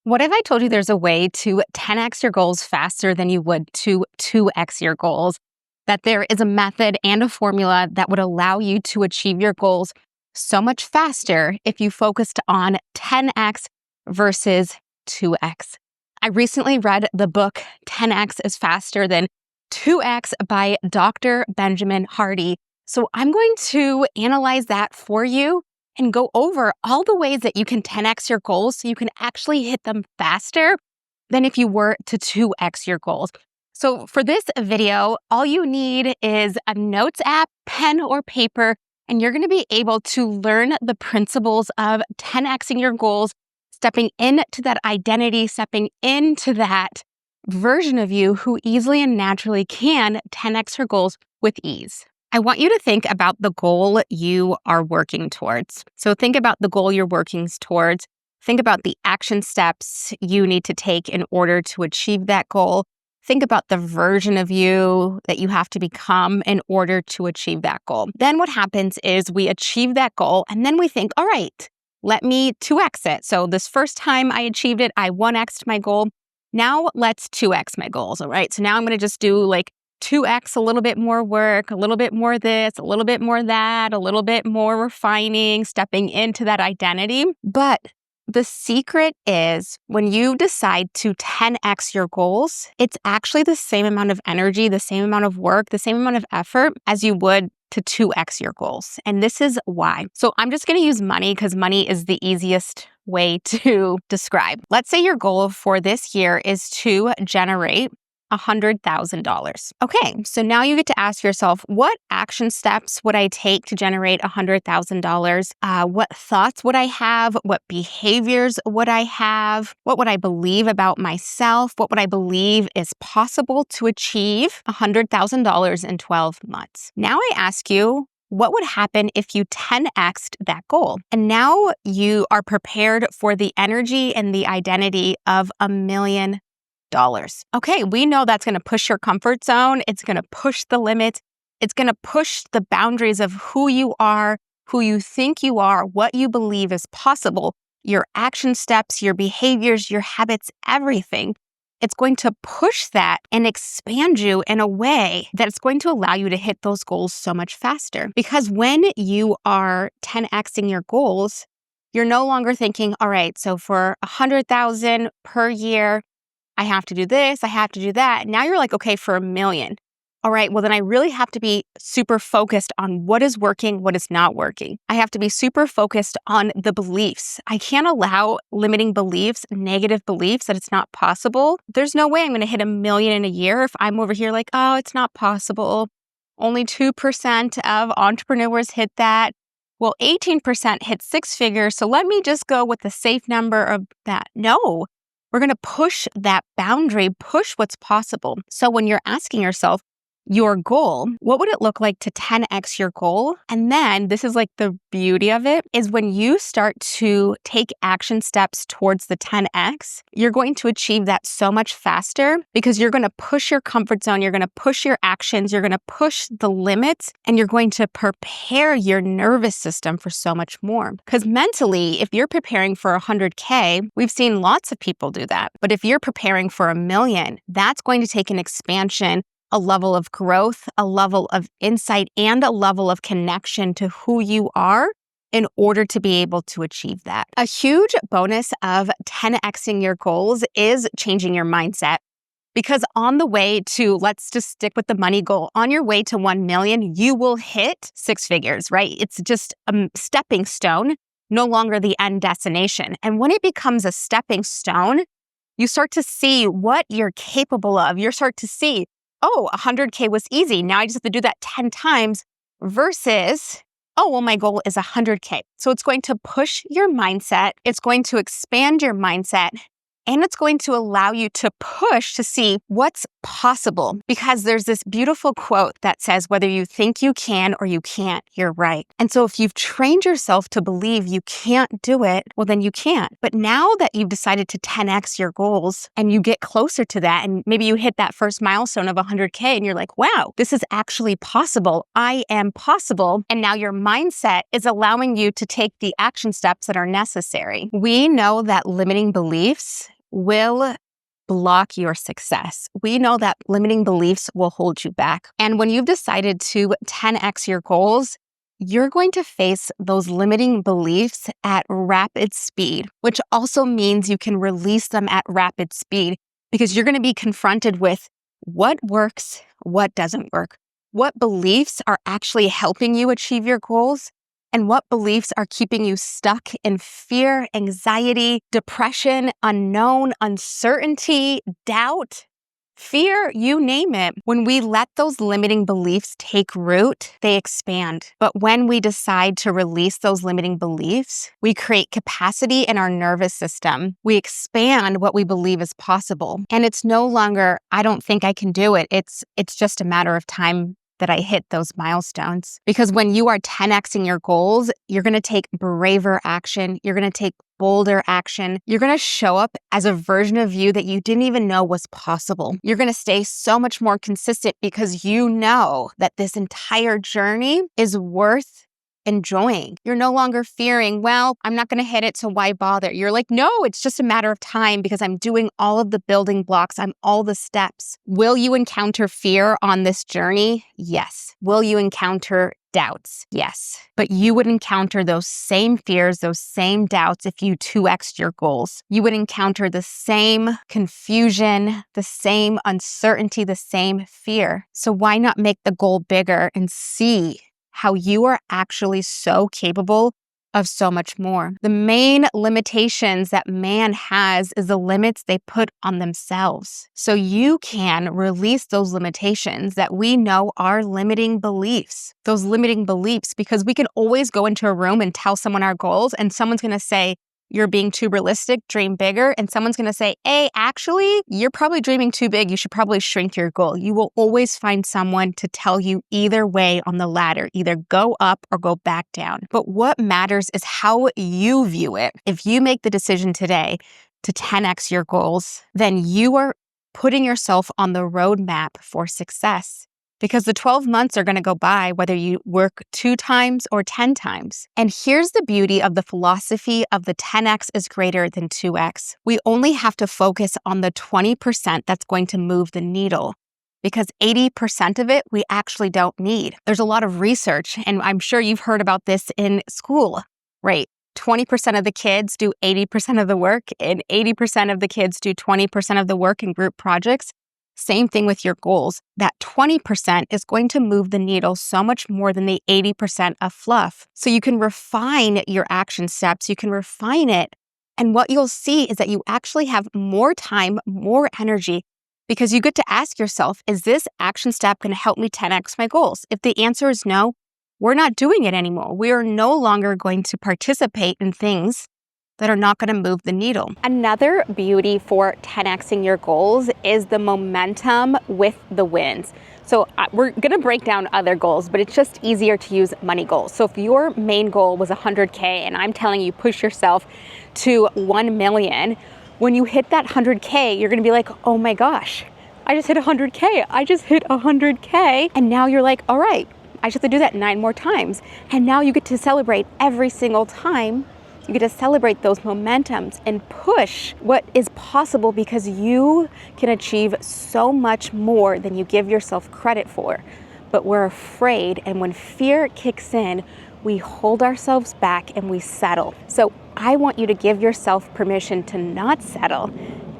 What if I told you there's a way to 10x your goals faster than you would to 2x your goals? That there is a method and a formula that would allow you to achieve your goals so much faster if you focused on 10x versus 2x. I recently read the book 10x is Faster Than 2x by Dr. Benjamin Hardy. So I'm going to analyze that for you and go over all the ways that you can 10x your goals so you can actually hit them faster than if you were to 2x your goals. So for this video, all you need is a notes app, pen or paper, and you're going to be able to learn the principles of 10xing your goals, stepping into that identity, stepping into that version of you who easily and naturally can 10x her goals with ease. I want you to think about the goal you are working towards. So think about the goal you're working towards. Think about the action steps you need to take in order to achieve that goal. Think about the version of you that you have to become in order to achieve that goal. Then what happens is we achieve that goal and then we think, all right, let me 2x it. So this first time I achieved it, I 1x'd my goal. Now let's 2x my goals, all right? So now I'm going to just do like 2x, a little bit more work, a little bit more this, a little bit more that, a little bit more refining, stepping into that identity. But the secret is when you decide to 10x your goals, it's actually the same amount of energy, the same amount of work, the same amount of effort as you would to 2x your goals. And this is why. So I'm just going to use money because money is the easiest way to describe. Let's say your goal for this year is to generate $100,000. Okay, so now you get to ask yourself, what action steps would I take to generate $100,000? What thoughts would I have? What behaviors would I have? What would I believe about myself? What would I believe is possible to achieve $100,000 in 12 months? Now I ask you, what would happen if you 10x'd that goal? And now you are prepared for the energy and the identity of $1 million. Okay, we know that's going to push your comfort zone. It's going to push the limits. It's going to push the boundaries of who you are, who you think you are, what you believe is possible, your action steps, your behaviors, your habits, everything. It's going to push that and expand you in a way that it's going to allow you to hit those goals so much faster. Because when you are 10xing your goals, you're no longer thinking, all right, so for $100,000 per year, I have to do this, I have to do that. Now you're like, okay, for $1 million. All right, well then I really have to be super focused on what is working, what is not working. I have to be super focused on the beliefs. I can't allow limiting beliefs, negative beliefs that it's not possible. There's no way I'm going to hit $1 million in a year if I'm over here like, oh, it's not possible. Only 2% of entrepreneurs hit that. Well, 18% hit six figures. So let me just go with the safe number of that. No. We're going to push that boundary, push what's possible. So when you're asking yourself, your goal, what would it look like to 10x your goal? And then this is like the beauty of it is when you start to take action steps towards the 10x, you're going to achieve that so much faster because you're going to push your comfort zone. You're going to push your actions. You're going to push the limits and you're going to prepare your nervous system for so much more. Because mentally, if you're preparing for 100K, we've seen lots of people do that. But if you're preparing for $1 million, that's going to take an expansion, a level of growth, a level of insight, and a level of connection to who you are in order to be able to achieve that. A huge bonus of 10xing your goals is changing your mindset. Because on the way to, let's just stick with the money goal, on your way to 1 million, you will hit six figures, right? It's just a stepping stone, no longer the end destination. And when it becomes a stepping stone, you start to see what you're capable of. You start to see, oh, 100K was easy. Now I just have to do that 10 times versus, oh, well, my goal is 100K. So it's going to push your mindset. It's going to expand your mindset. And it's going to allow you to push to see what's possible because there's this beautiful quote that says, whether you think you can or you can't, you're right. And so if you've trained yourself to believe you can't do it, well, then you can't. But now that you've decided to 10x your goals and you get closer to that, and maybe you hit that first milestone of 100K and you're like, wow, this is actually possible. I am possible. And now your mindset is allowing you to take the action steps that are necessary. We know that limiting beliefs will block your success. We know that limiting beliefs will hold you back. And when you've decided to 10x your goals, you're going to face those limiting beliefs at rapid speed, which also means you can release them at rapid speed because you're going to be confronted with what works, what doesn't work, what beliefs are actually helping you achieve your goals, and what beliefs are keeping you stuck in fear, anxiety, depression, unknown, uncertainty, doubt, fear, you name it. When we let those limiting beliefs take root, they expand. But when we decide to release those limiting beliefs, we create capacity in our nervous system. We expand what we believe is possible. And it's no longer, I don't think I can do it. It's just a matter of time that I hit those milestones. Because when you are 10xing your goals, you're going to take braver action. You're going to take bolder action. You're going to show up as a version of you that you didn't even know was possible. You're going to stay so much more consistent because you know that this entire journey is worth enjoying. You're no longer fearing, well, I'm not going to hit it, so why bother? You're like, no, it's just a matter of time because I'm doing all of the building blocks. I'm all the steps. Will you encounter fear on this journey? Yes. Will you encounter doubts? Yes. But you would encounter those same fears, those same doubts if you 2x'd your goals. You would encounter the same confusion, the same uncertainty, the same fear. So why not make the goal bigger and see how you are actually so capable of so much more? The main limitations that man has is the limits they put on themselves. So you can release those limitations that we know are limiting beliefs. Those limiting beliefs, because we can always go into a room and tell someone our goals and someone's going to say, you're being too realistic, dream bigger. And someone's going to say, hey, actually, you're probably dreaming too big. You should probably shrink your goal. You will always find someone to tell you either way on the ladder, either go up or go back down. But what matters is how you view it. If you make the decision today to 10x your goals, then you are putting yourself on the roadmap for success. Because the 12 months are going to go by whether you work 2 times or 10 times. And here's the beauty of the philosophy of the 10x is greater than 2x. We only have to focus on the 20% that's going to move the needle, because 80% of it we actually don't need. There's a lot of research, and I'm sure you've heard about this in school, right? 20% of the kids do 80% of the work, and 80% of the kids do 20% of the work in group projects. Same thing with your goals. That 20% is going to move the needle so much more than the 80% of fluff. So you can refine your action steps, you can refine it, and what you'll see is that you actually have more time, more energy, because you get to ask yourself, is this action step going to help me 10x my goals? If the answer is no, we're not doing it anymore. We are no longer going to participate in things that are not going to move the needle. Another beauty for 10xing your goals is the momentum with the wins. So we're going to break down other goals, but it's just easier to use money goals. So if your main goal was 100K and I'm telling you push yourself to 1 million, when you hit that 100K, you're going to be like, oh my gosh, I just hit 100K. I just hit 100K. And now you're like, all right, I just have to do that 9 more times. And now you get to celebrate every single time. You get to celebrate those momentums and push what is possible, because you can achieve so much more than you give yourself credit for. But we're afraid, and when fear kicks in, we hold ourselves back and we settle. So I want you to give yourself permission to not settle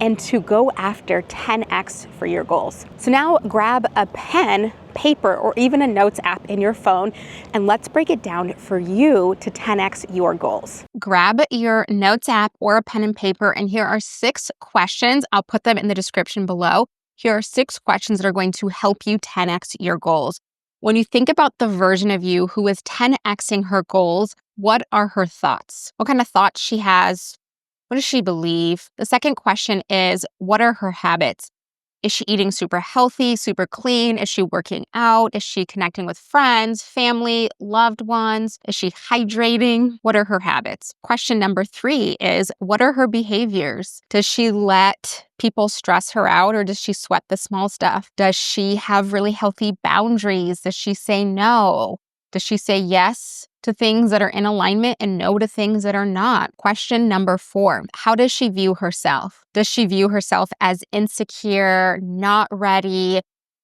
and to go after 10x for your goals. So now grab a pen, paper, or even a notes app in your phone, and let's break it down for you to 10x your goals. Grab your notes app or a pen and paper, and here are 6 questions. I'll put them in the description below. Here are 6 questions that are going to help you 10x your goals. When you think about the version of you who is 10xing her goals, what are her thoughts? What kind of thoughts she has? What does she believe? The second question is, what are her habits? Is she eating super healthy, super clean? Is she working out? Is she connecting with friends, family, loved ones? Is she hydrating? What are her habits? Question number 3 is, what are her behaviors? Does she let people stress her out, or does she sweat the small stuff? Does she have really healthy boundaries? Does she say no? Does she say yes to things that are in alignment and no to things that are not. Question number 4, how does she view herself? Does she view herself as insecure, not ready,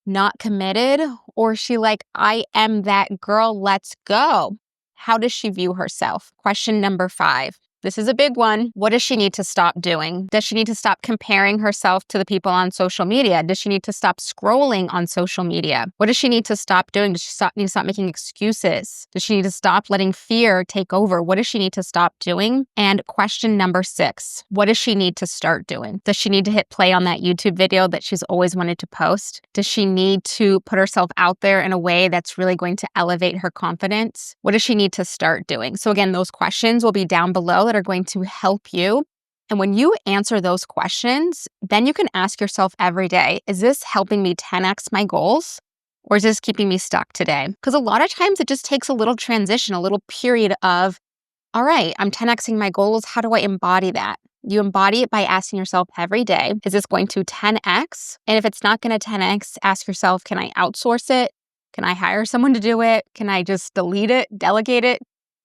not committed? Or is she like, I am that girl, let's go? How does she view herself? Question number 5. This is a big one. What does she need to stop doing? Does she need to stop comparing herself to the people on social media? Does she need to stop scrolling on social media? What does she need to stop doing? Does she need to stop making excuses? Does she need to stop letting fear take over? What does she need to stop doing? And question number 6, what does she need to start doing? Does she need to hit play on that YouTube video that she's always wanted to post? Does she need to put herself out there in a way that's really going to elevate her confidence? What does she need to start doing? So again, those questions will be down below that are going to help you. And when you answer those questions, then you can ask yourself every day, is this helping me 10x my goals? Or is this keeping me stuck today? Because a lot of times it just takes a little transition, a little period of, all right, I'm 10xing my goals. How do I embody that? You embody it by asking yourself every day, is this going to 10x? And if it's not going to 10x, ask yourself, can I outsource it? Can I hire someone to do it? Can I just delete it, delegate it?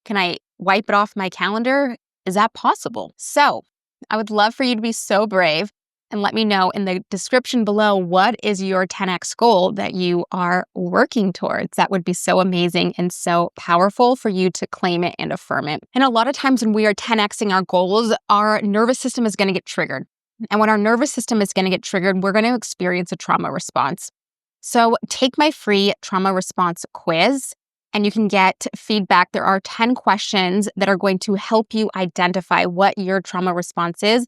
Can I wipe it off my calendar? Is that possible? So I would love for you to be so brave and let me know in the description below, what is your 10x goal that you are working towards? That would be so amazing and so powerful for you to claim it and affirm it. And a lot of times when we are 10xing our goals, our nervous system is going to get triggered. And when our nervous system is going to get triggered, we're going to experience a trauma response. So take my free trauma response quiz and you can get feedback. There are 10 questions that are going to help you identify what your trauma response is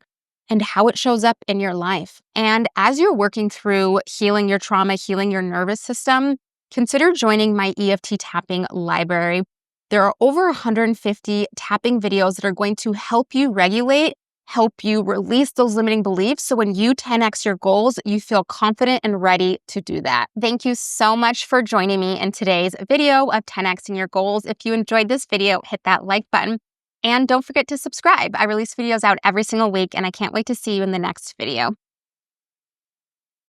and how it shows up in your life. And as you're working through healing your trauma, healing your nervous system, consider joining my EFT Tapping library. There are over 150 tapping videos that are going to help you regulate, help you release those limiting beliefs. So when you 10x your goals, you feel confident and ready to do that. Thank you so much for joining me in today's video of 10xing your goals. If you enjoyed this video, hit that like button and don't forget to subscribe. I release videos out every single week and I can't wait to see you in the next video.